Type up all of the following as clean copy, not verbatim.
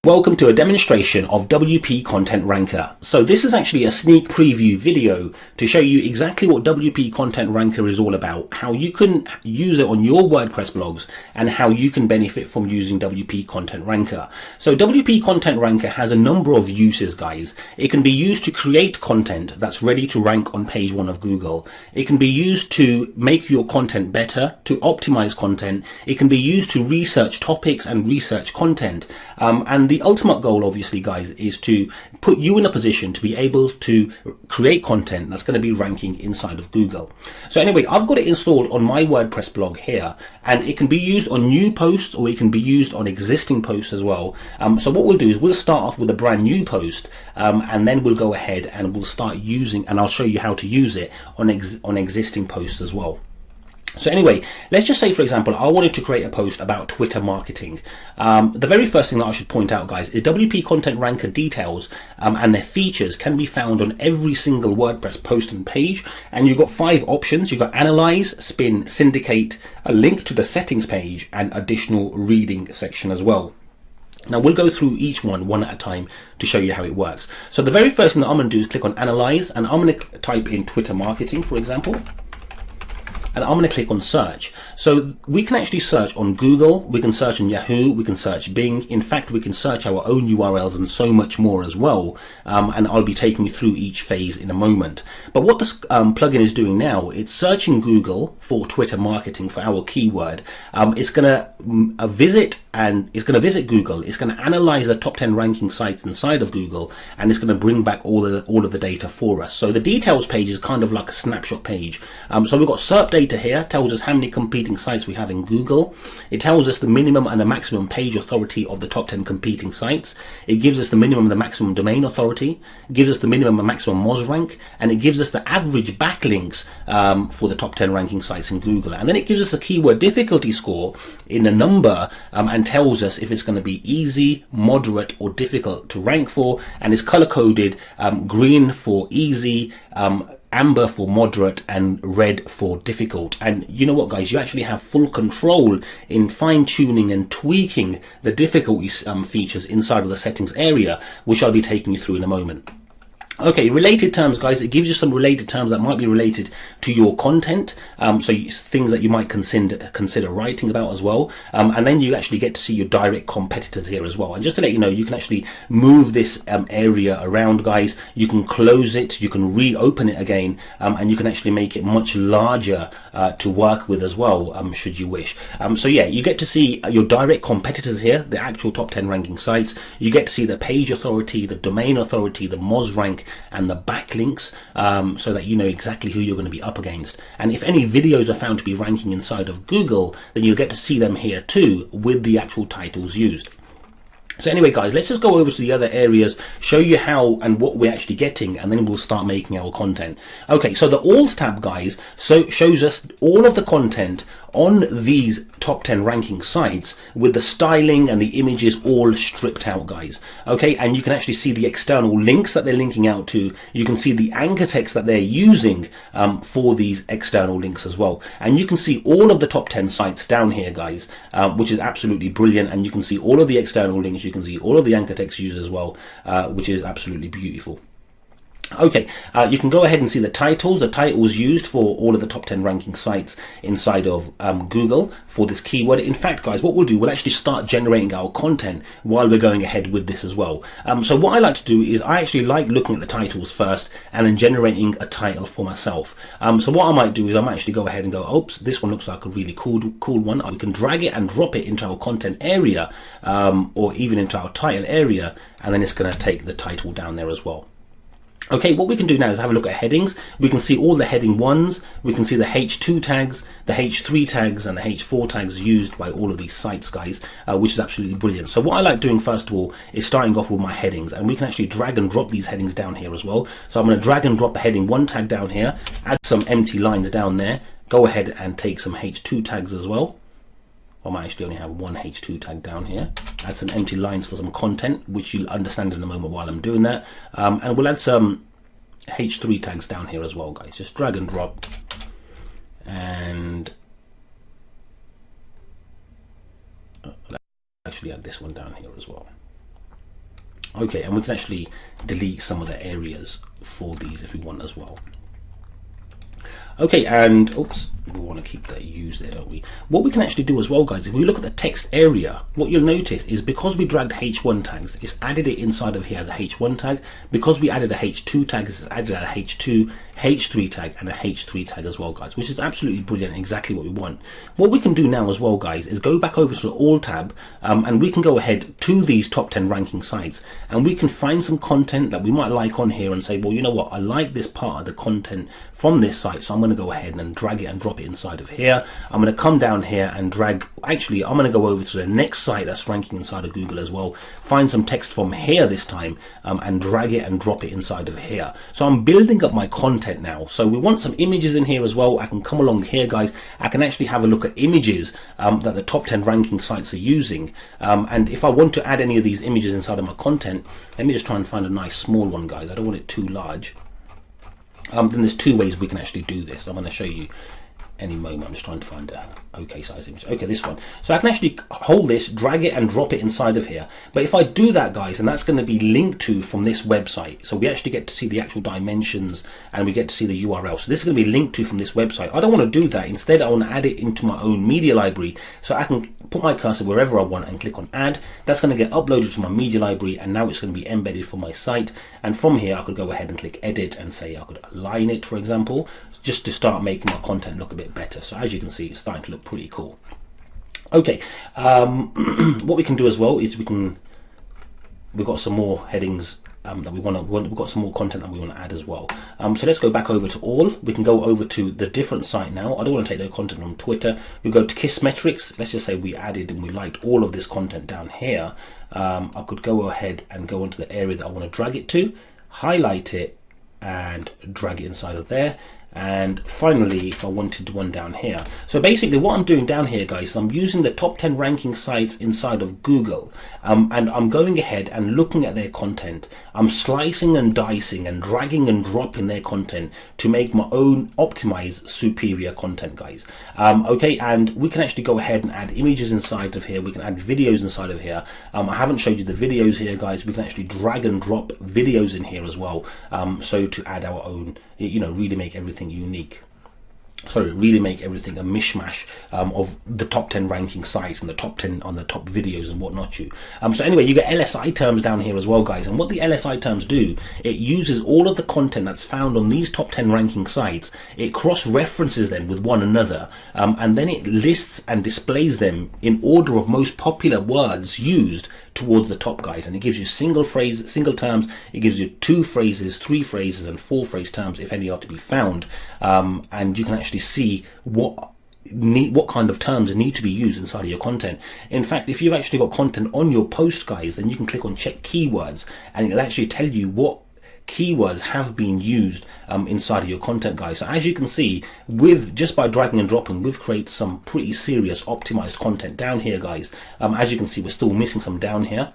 Welcome to a demonstration of WP Content Ranker. So this is actually a sneak preview video to show you exactly what WP Content Ranker is all about, how you can use it on your WordPress blogs, and how you can benefit from using WP Content Ranker. So WP Content Ranker has a number of uses, guys. It can be used to create content that's ready to rank on page 1 of Google. It can be used to make your content better, to optimize content. It can be used to research topics and research content. And the ultimate goal, obviously, guys, is to put you in a position to be able to create content that's going to be ranking inside of Google. So anyway, I've got it installed on my WordPress blog here, and it can be used on new posts or it can be used on existing posts as well. So what we'll do is we'll start off with a brand new post, and then we'll go ahead and we'll start using, and I'll show you how to use it on existing posts as well. So anyway, let's just say, for example, I wanted to create a post about Twitter marketing. The very first thing that I should point out, guys, is WP Content Ranker details and their features can be found on every single WordPress post and page. And you've got 5 options. You've got Analyze, Spin, Syndicate, a link to the settings page, and additional reading section as well. Now we'll go through each one at a time to show you how it works. So the very first thing that I'm going to do is click on Analyze, and I'm going to type in Twitter marketing, for example. And I'm going to click on search. So we can actually search on Google, we can search on Yahoo, we can search Bing. In fact, we can search our own URLs and so much more as well. And I'll be taking you through each phase in a moment. But what this plugin is doing now, it's searching Google for Twitter marketing for our keyword. It's going to visit Google. It's going to analyze the top 10 ranking sites inside of Google, and it's going to bring back all of the data for us. So the details page is kind of like a snapshot page. So we've got SERP data here, tells us how many competing sites we have in Google. It tells us the minimum and the maximum page authority of the top 10 competing sites. It gives us the minimum and the maximum domain authority. It gives us the minimum and maximum Moz rank, and it gives us the average backlinks for the top 10 ranking sites in Google. And then it gives us a keyword difficulty score in a number, and tells us if it's going to be easy, moderate, or difficult to rank for, and it's color coded green for easy, amber for moderate, and red for difficult. And you know what, guys, you actually have full control in fine-tuning and tweaking the difficulty features inside of the settings area, which I'll be taking you through in a moment. Okay, related terms, guys, it gives you some related terms that might be related to your content, so things that you might consider writing about as well, and then you actually get to see your direct competitors here as well. And just to let you know, you can actually move this area around, guys. You can close it, you can reopen it again, and you can actually make it much larger to work with as well, should you wish. So yeah, you get to see your direct competitors here, the actual top 10 ranking sites. You get to see the page authority, the domain authority, the Moz rank, and the backlinks, so that you know exactly who you're going to be up against. And if any videos are found to be ranking inside of Google, then you'll get to see them here too, with the actual titles used. So anyway, guys, let's just go over to the other areas, show you how and what we're actually getting, and then we'll start making our content. Okay, so the All tab, guys, shows us all of the content on these top 10 ranking sites with the styling and the images all stripped out, guys. Okay, and you can actually see the external links that they're linking out to. You can see the anchor text that they're using for these external links as well. And you can see all of the top 10 sites down here, guys, which is absolutely brilliant. And you can see all of the external links. You can see all of the anchor text used as well, which is absolutely beautiful. Okay, you can go ahead and see the titles used for all of the top 10 ranking sites inside of Google for this keyword. In fact, guys, what we'll do, we'll actually start generating our content while we're going ahead with this as well. So what I like to do is I actually like looking at the titles first and then generating a title for myself. So what I might do is I might actually go ahead and go, oops, this one looks like a really cool one. We can drag it and drop it into our content area, or even into our title area, and then it's going to take the title down there as well. Okay, what we can do now is have a look at headings. We can see all the heading 1s, we can see the H2 tags, the H3 tags, and the H4 tags used by all of these sites, guys, which is absolutely brilliant. So what I like doing first of all is starting off with my headings, and we can actually drag and drop these headings down here as well. So I'm going to drag and drop the heading 1 tag down here, add some empty lines down there, go ahead and take some H2 tags as well. I might actually only have one H2 tag down here. Add some empty lines for some content, which you'll understand in a moment while I'm doing that. And we'll add some H3 tags down here as well, guys. Just drag and drop. And actually add this one down here as well. Okay, and we can actually delete some of the areas for these if we want as well. Okay, and oops, we want to keep that use there, don't we? What we can actually do as well, guys, if we look at the text area, what you'll notice is because we dragged H1 tags, it's added it inside of here as a H1 tag. Because we added a H2 tag, it's added a H2, H3 tag, and a H3 tag as well, guys, which is absolutely brilliant, exactly what we want. What we can do now as well, guys, is go back over to the All tab, and we can go ahead to these top 10 ranking sites, and we can find some content that we might like on here and say, well, you know what, I like this part of the content from this site, so I'm going to go ahead and drag it and drop it inside of here. I'm going to come down here and drag, actually I'm going to go over to the next site that's ranking inside of Google as well, find some text from here this time, and drag it and drop it inside of here. So I'm building up my content now. So we want some images in here as well. I can come along here, guys, I can actually have a look at images that the top 10 ranking sites are using, and if I want to add any of these images inside of my content, let me just try and find a nice small one, guys. I don't want it too large. Then there's two ways we can actually do this. I'm going to show you any moment. I'm just trying to find a okay size image. Okay, this one. So I can actually hold this, drag it and drop it inside of here. But if I do that, guys, and that's going to be linked to from this website, so we actually get to see the actual dimensions and we get to see the URL. So this is going to be linked to from this website. I don't want to do that. Instead, I want to add it into my own media library, so I can put my cursor wherever I want and click on add. That's going to get uploaded to my media library, and now it's going to be embedded for my site. And from here I could go ahead and click edit and say I could align it, for example, just to start making my content look a bit better. So as you can see, it's starting to look pretty cool. Okay, what we can do as well is we've got some more headings that we've got some more content that we want to add as well. So let's go back over to all. We can go over to the different site now. I don't want to take no content on Twitter. We go to Kissmetrics. Let's just say we added and we liked all of this content down here. I could go ahead and go into the area that I want to drag it to, highlight it and drag it inside of there. And finally, if I wanted one down here. So basically what I'm doing down here, guys, is I'm using the top 10 ranking sites inside of Google, and I'm going ahead and looking at their content. I'm slicing and dicing and dragging and dropping their content to make my own optimized superior content, guys. Okay, and we can actually go ahead and add images inside of here. We can add videos inside of here. I haven't showed you the videos here, guys. We can actually drag and drop videos in here as well, so to add our own, you know, really make everything unique. Sorry, really make everything a mishmash of the top 10 ranking sites and the top 10 on the top videos and whatnot. So anyway, you get LSI terms down here as well, guys, and what the LSI terms do, it uses all of the content that's found on these top 10 ranking sites, it cross-references them with one another, and then it lists and displays them in order of most popular words used towards the top, guys, and it gives you single terms, it gives you 2 phrases, 3 phrases and 4 phrase terms if any are to be found, and you can actually see what kind of terms need to be used inside of your content. In fact, if you've actually got content on your post, guys, then you can click on check keywords and it'll actually tell you what keywords have been used inside of your content, guys. So as you can see, with just by dragging and dropping, we've created some pretty serious optimized content down here, guys. As you can see, we're still missing some down here.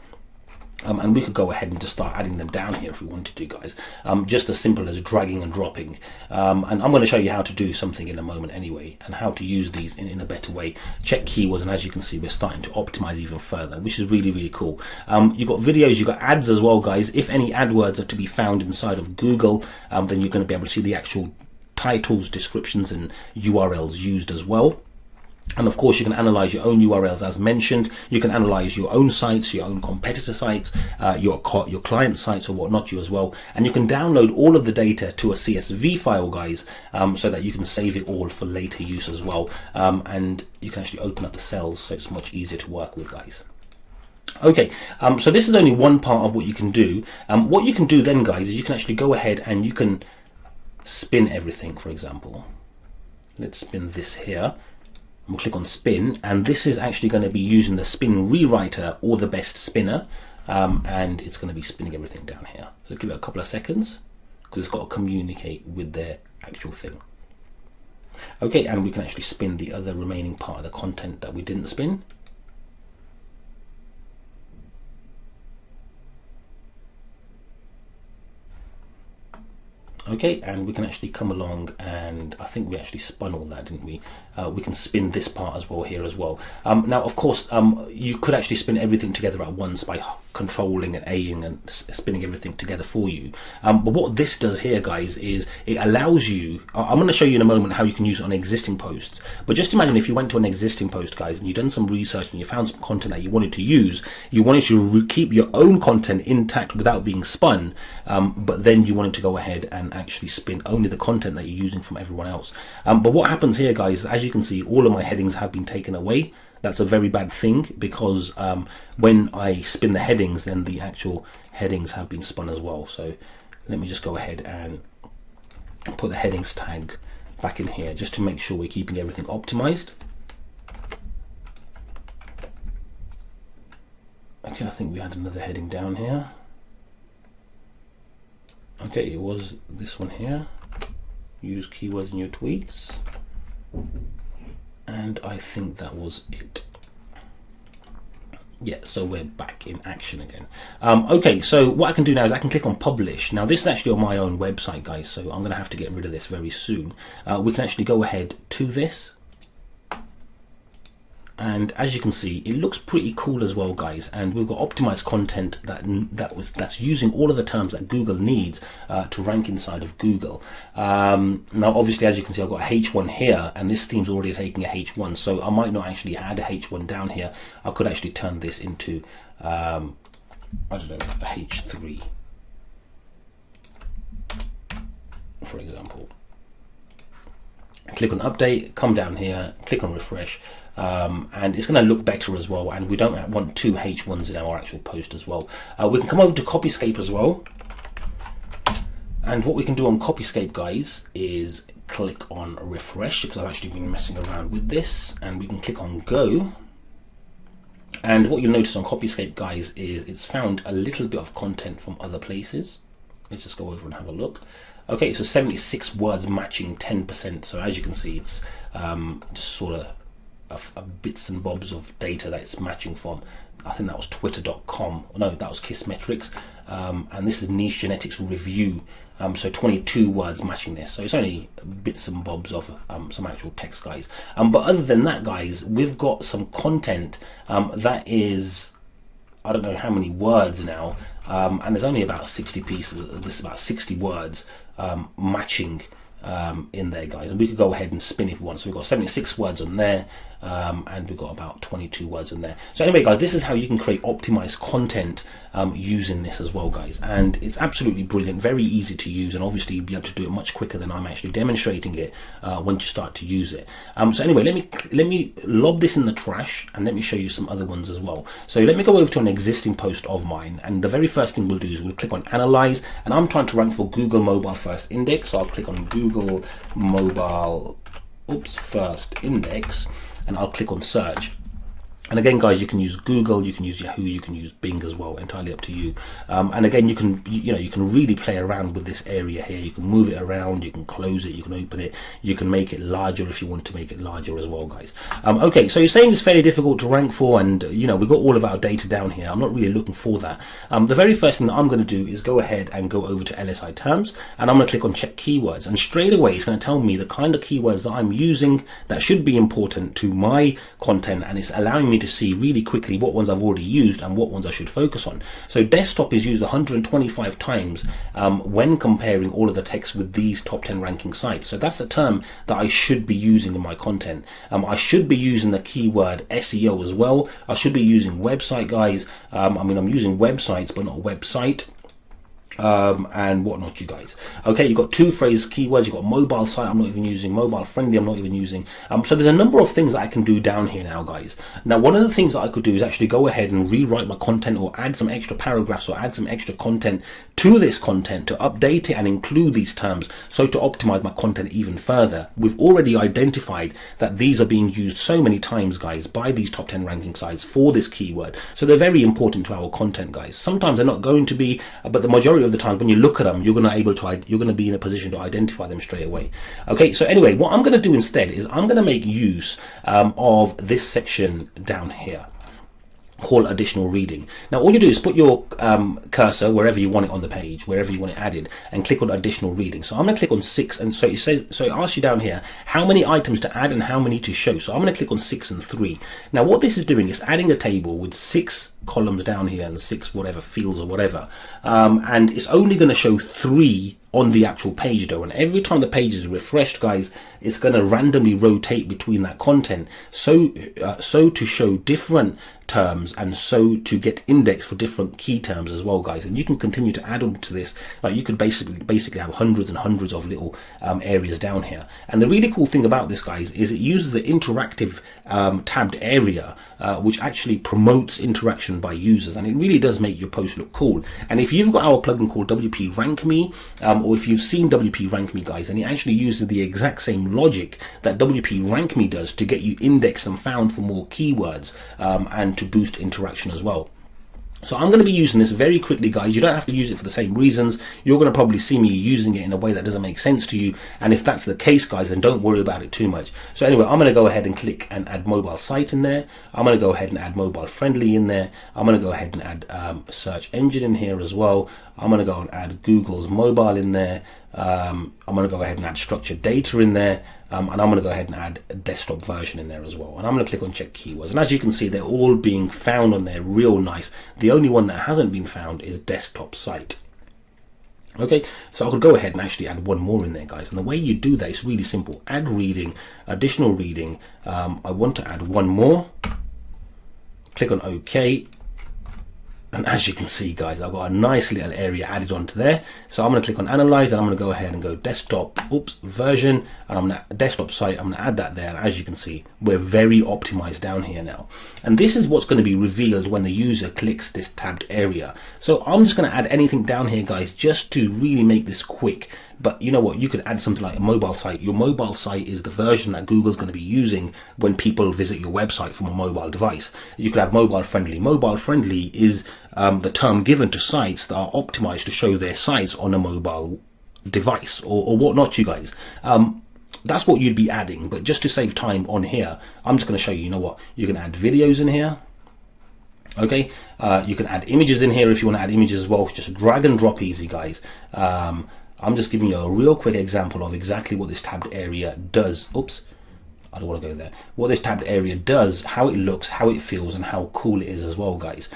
And we could go ahead and just start adding them down here if we wanted to, guys. Just as simple as dragging and dropping. And I'm going to show you how to do something in a moment anyway, and how to use these in a better way. Check keywords, and as you can see, we're starting to optimize even further, which is really, really cool. You've got videos, you've got ads as well, guys. If any AdWords are to be found inside of Google, then you're going to be able to see the actual titles, descriptions, and URLs used as well. And of course, you can analyze your own URLs as mentioned. You can analyze your own sites, your own competitor sites, your client sites or whatnot as well. And you can download all of the data to a CSV file, guys, so that you can save it all for later use as well. And you can actually open up the cells, so it's much easier to work with, guys. Okay, so this is only one part of what you can do. What you can do then, guys, is you can actually go ahead and you can spin everything, for example. Let's spin this here. We'll click on spin, and this is actually going to be using the spin rewriter or the best spinner, and it's going to be spinning everything down here. So give it a couple of seconds because it's got to communicate with their actual thing. Okay, and we can actually spin the other remaining part of the content that we didn't spin. Okay, and we can actually come along, and I think we actually spun all that, didn't we? We can spin this part as well here as well. Now, of course, you could actually spin everything together at once by controlling and A-ing and spinning everything together for you. But what this does here, guys, is it allows you, I'm going to show you in a moment how you can use it on existing posts. But just imagine if you went to an existing post, guys, and you've done some research and you found some content that you wanted to use, you wanted to keep your own content intact without being spun, but then you wanted to go ahead and actually spin only the content that you're using from everyone else. But what happens here, guys, as you can see, all of my headings have been taken away. That's a very bad thing, because when I spin the headings, then the actual headings have been spun as well. So let me just go ahead and put the headings tag back in here just to make sure we're keeping everything optimized. Okay, I think we had another heading down here. Okay, it was this one here. Use keywords in your tweets. And I think that was it. Yeah, so we're back in action again. Okay, so what I can do now is I can click on publish. Now this is actually on my own website, guys, so I'm going to have to get rid of this very soon. We can actually go ahead to this. And as you can see, it looks pretty cool as well, guys. And we've got optimized content that's using all of the terms that Google needs to rank inside of Google. Now, obviously, as you can see, I've got a H1 here, and this theme's already taking a H1. So I might not actually add a H1 down here. I could actually turn this into, I don't know, a H3, for example. Click on update, come down here, click on refresh. And it's going to look better as well, and we don't want two H1s in our actual post as well. We can come over to Copyscape as well, and what we can do on Copyscape, guys, is click on refresh, because I've actually been messing around with this, and we can click on go. And what you'll notice on Copyscape, guys, is it's found a little bit of content from other places. Let's just go over and have a look. Okay, so 76 words matching 10%. So as you can see, it's just sort of bits and bobs of data that it's matching from. I think that was twitter.com. No, that was Kissmetrics. And this is Niche Genetics Review. So 22 words matching this. So it's only bits and bobs of some actual text, guys. But other than that, guys, we've got some content that is, I don't know how many words now. And there's only about 60 pieces. This is about 60 words matching in there, guys, and we could go ahead and spin if we want. So we've got 76 words on there, and we've got about 22 words in there. So anyway, guys, this is how you can create optimized content using this as well, guys, and it's absolutely brilliant, very easy to use, and obviously you'll be able to do it much quicker than I'm actually demonstrating it once you start to use it. So anyway, let me lob this in the trash, and let me show you some other ones as well. So let me go over to an existing post of mine, and the very first thing we'll do is we'll click on analyze, and I'm trying to rank for Google Mobile First Index, so I'll click on Google Mobile First Index, and I'll click on search. And again, guys, you can use Google, you can use Yahoo, you can use Bing as well, entirely up to you. And again, you can really play around with this area here. You can move it around, you can close it, you can open it, you can make it larger if you want to make it larger as well, guys. Okay, so you're saying it's fairly difficult to rank for, and we've got all of our data down here. I'm not really looking for that. The very first thing that I'm going to do is go ahead and go over to LSI terms, and I'm going to click on check keywords, and straight away it's going to tell me the kind of keywords that I'm using that should be important to my content, and it's allowing me to see really quickly what ones I've already used and what ones I should focus on. So desktop is used 125 times when comparing all of the text with these top 10 ranking sites. So that's a term that I should be using in my content. I should be using the keyword SEO as well. I should be using website, guys. I'm using websites, but not website. And whatnot, you guys. Okay, you've got two phrase keywords. You've got mobile site, I'm not even using. Mobile friendly, I'm not even using. So there's a number of things that I can do down here now, guys. Now, one of the things that I could do is actually go ahead and rewrite my content, or add some extra paragraphs, or add some extra content to this content to update it and include these terms, so to optimize my content even further. We've already identified that these are being used so many times, guys, by these top 10 ranking sites for this keyword. So they're very important to our content, guys. Sometimes they're not going to be, but the majority of the time when you look at them, you're going to be in a position to identify them straight away. Okay, so anyway, what I'm going to do instead is I'm going to make use of this section down here. called additional reading. Now all you do is put your cursor wherever you want it on the page, wherever you want it added, and click on additional reading. So I'm going to click on 6, and so it says, so it asks you down here how many items to add and how many to show. So I'm going to click on 6 and 3. Now what this is doing is adding a table with 6 columns down here and 6 whatever fields or whatever, and it's only going to show 3 on the actual page though, and every time the page is refreshed, guys, it's going to randomly rotate between that content, so to show different terms, and so to get indexed for different key terms as well, guys. And you can continue to add on to this. Like you could basically have hundreds and hundreds of little areas down here. And the really cool thing about this, guys, is it uses an interactive tabbed area, which actually promotes interaction by users, and it really does make your post look cool. And if you've got our plugin called WP Rank Me, or if you've seen WP Rank Me, guys, and it actually uses the exact same logic that WP Rank Me does to get you indexed and found for more keywords, and to boost interaction as well. So I'm going to be using this very quickly, guys. You don't have to use it for the same reasons. You're going to probably see me using it in a way that doesn't make sense to you, and if that's the case, guys, then don't worry about it too much. So anyway, I'm going to go ahead and click and add mobile site in there. I'm going to go ahead and add mobile friendly in there. I'm going to go ahead and add search engine in here as well. I'm going to go and add Google's mobile in there. I'm going to go ahead and add structured data in there, and I'm going to go ahead and add a desktop version in there as well. And I'm going to click on check keywords, and as you can see, they're all being found on there real nice. The only one that hasn't been found is desktop site. Okay, so I could go ahead and actually add one more in there, guys, and the way you do that is really simple. Add reading, additional reading. I want to add one more. Click on OK. And as you can see, guys, I've got a nice little area added onto there. So I'm going to click on analyze, and I'm going to go ahead and go desktop version, and I'm going to desktop site. I'm going to add that there, and as you can see, we're very optimized down here now. And this is what's going to be revealed when the user clicks this tabbed area. So I'm just going to add anything down here, guys, just to really make this quick. But you know what, you could add something like a mobile site. Your mobile site is the version that Google's going to be using when people visit your website from a mobile device. You could have mobile friendly. Mobile friendly is the term given to sites that are optimized to show their sites on a mobile device or whatnot, you guys. That's what you'd be adding, but just to save time on here, I'm just going to show you, you know what, you can add videos in here. Okay, you can add images in here if you want to add images as well. Just drag and drop easy, guys. I'm just giving you a real quick example of exactly what this tabbed area does. Oops, I don't want to go there. What this tabbed area does, how it looks, how it feels, and how cool it is as well, guys.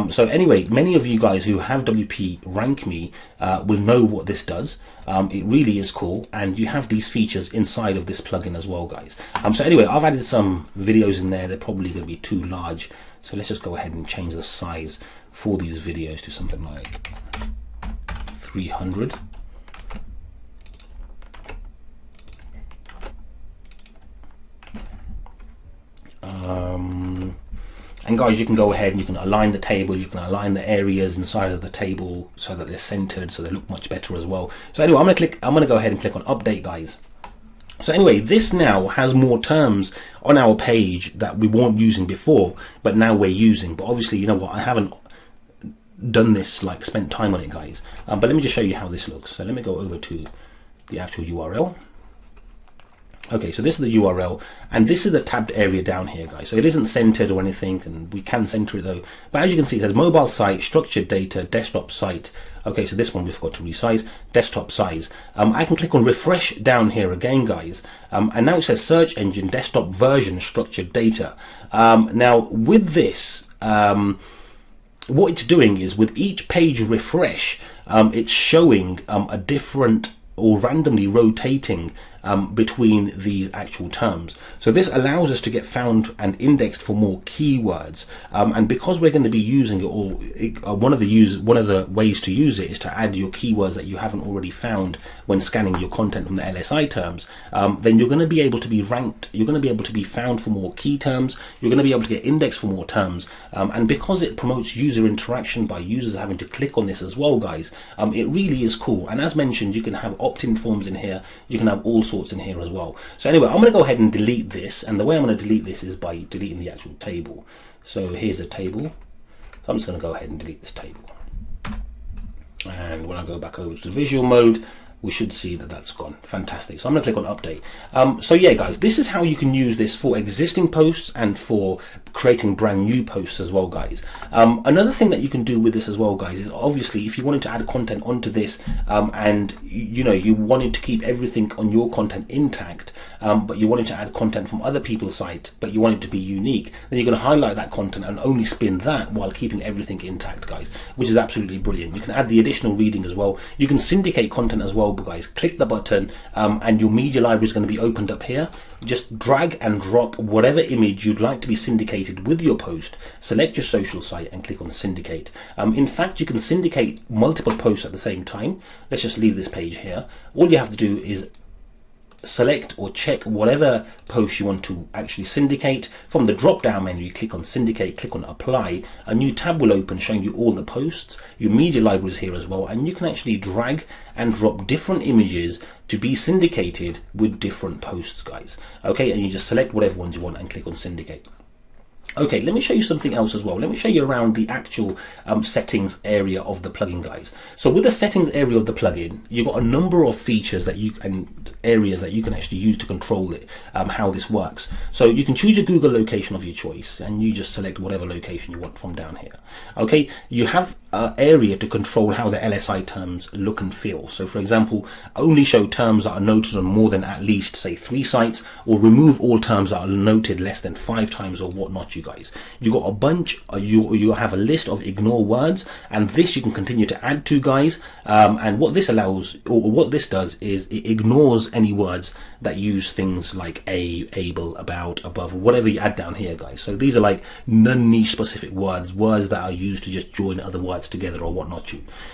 So anyway, many of you guys who have WP Rank Me will know what this does. It really is cool, and you have these features inside of this plugin as well, guys. So anyway, I've added some videos in there. They're probably going to be too large, so let's just go ahead and change the size for these videos to something like 300. And guys, you can go ahead and you can align the table, you can align the areas inside of the table so that they're centered, so they look much better as well. So anyway, I'm going to go ahead and click on update, guys. So anyway, this now has more terms on our page that we weren't using before, but now we're using. But obviously, you know what, I haven't done this, like spent time on it, guys. But let me just show you how this looks. So let me go over to the actual URL. Okay, so this is the URL, and this is the tabbed area down here, guys. So it isn't centered or anything, and we can center it though. But as you can see, it says mobile site, structured data, desktop site. Okay, so this one we forgot to resize, desktop size. I can click on refresh down here again, guys, and now it says search engine, desktop version, structured data. Now with this, what it's doing is with each page refresh, it's showing a different or randomly rotating between these actual terms. So this allows us to get found and indexed for more keywords, and because we're going to be using it, or one of the ways to use it is to add your keywords that you haven't already found when scanning your content from the LSI terms, then you're going to be able to be ranked, you're going to be able to be found for more key terms, you're going to be able to get indexed for more terms, and because it promotes user interaction by users having to click on this as well, guys, it really is cool. And as mentioned, you can have opt-in forms in here, you can have all sorts in here as well. So anyway, I'm going to go ahead and delete this, and the way I'm going to delete this is by deleting the actual table. So here's a table, so I'm just going to go ahead and delete this table. And when I go back over to visual mode, we should see that that's gone. Fantastic. So I'm going to click on update. So yeah, guys, this is how you can use this for existing posts and for creating brand new posts as well, guys. Another thing that you can do with this as well, guys, is obviously if you wanted to add content onto this and you wanted to keep everything on your content intact, but you wanted to add content from other people's site, but you want it to be unique, then you're going to highlight that content and only spin that while keeping everything intact, guys, which is absolutely brilliant. You can add the additional reading as well. You can syndicate content as well, guys. Click the button and your media library is going to be opened up here. Just drag and drop whatever image you'd like to be syndicated with your post, select your social site and click on syndicate. In fact, you can syndicate multiple posts at the same time. Let's just leave this page here. All you have to do is select or check whatever post you want to actually syndicate. From the drop down menu, you click on syndicate, click on apply. A new tab will open showing you all the posts. Your media library is here as well, and you can actually drag and drop different images to be syndicated with different posts, guys. Okay, and you just select whatever ones you want and click on syndicate. Okay, let me show you something else as well. Let me show you around the actual settings area of the plugin, guys. So with the settings area of the plugin, you've got a number of features that you and areas that you can actually use to control it, how this works. So you can choose your Google location of your choice, and you just select whatever location you want from down here. Okay, you have an area to control how the LSI terms look and feel. So for example, only show terms that are noted on more than at least say 3 sites, or remove all terms that are noted less than 5 times or whatnot, you guys. You got a bunch, you have a list of ignore words, and this you can continue to add to, guys. And what this allows, or what this does, is it ignores any words that use things like able, about, above, whatever you add down here, guys. So these are like non-niche specific words that are used to just join other words together or whatnot.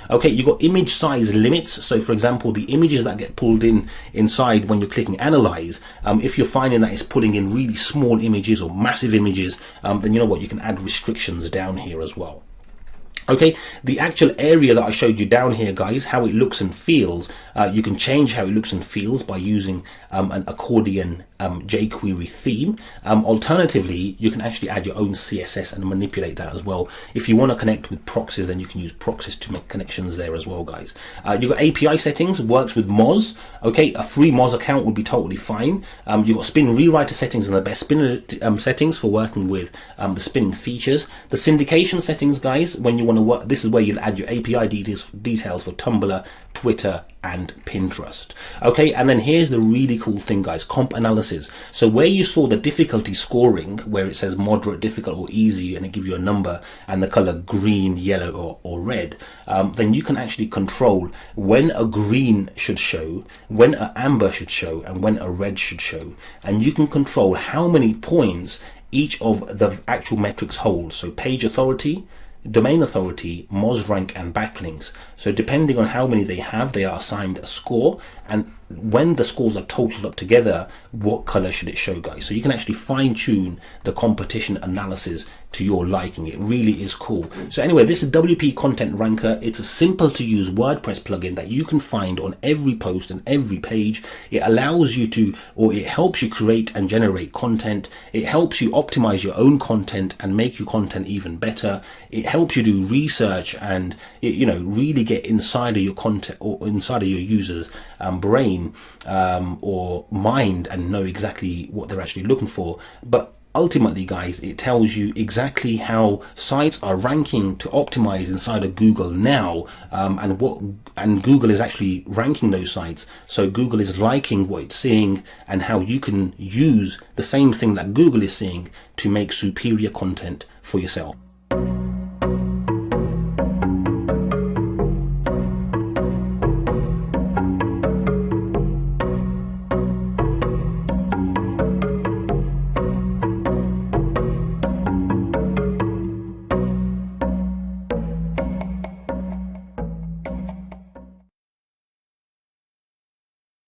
Okay, you got image size limits. So for example, the images that get pulled inside when you're clicking analyze, if you're finding that it's pulling in really small images or massive images, then you know what, you can add restrictions down here as well. Okay, the actual area that I showed you down here, guys, how it looks and feels, you can change how it looks and feels by using an accordion jQuery theme. Alternatively, you can actually add your own CSS and manipulate that as well. If you want to connect with proxies, then you can use proxies to make connections there as well, guys. You've got API settings, works with Moz. Okay, a free Moz account would be totally fine. You've got spin rewriter settings and the best spinner settings for working with the spinning features. The syndication settings, guys, when you want to work, this is where you'll add your API details for Tumblr, Twitter and Pinterest. Okay, and then here's the really cool thing, guys, comp analysis. So where you saw the difficulty scoring, where it says moderate, difficult or easy, and it gives you a number and the color green, yellow or red, then you can actually control when a green should show, when an amber should show, and when a red should show. And you can control how many points each of the actual metrics holds. So page authority, domain authority, Moz rank and backlinks. So depending on how many they have, they are assigned a score, and when the scores are totaled up together, what color should it show, guys? So you can actually fine tune the competition analysis to your liking. It really is cool. So anyway, this is WP Content Ranker. It's a simple to use WordPress plugin that you can find on every post and every page. It allows you to, or it helps you create and generate content. It helps you optimize your own content and make your content even better. It helps you do research and really get inside of your content or inside of your users' brain or mind and know exactly what they're actually looking for. But ultimately, guys, it tells you exactly how sites are ranking to optimize inside of Google now, and Google is actually ranking those sites. So Google is liking what it's seeing, and how you can use the same thing that Google is seeing to make superior content for yourself.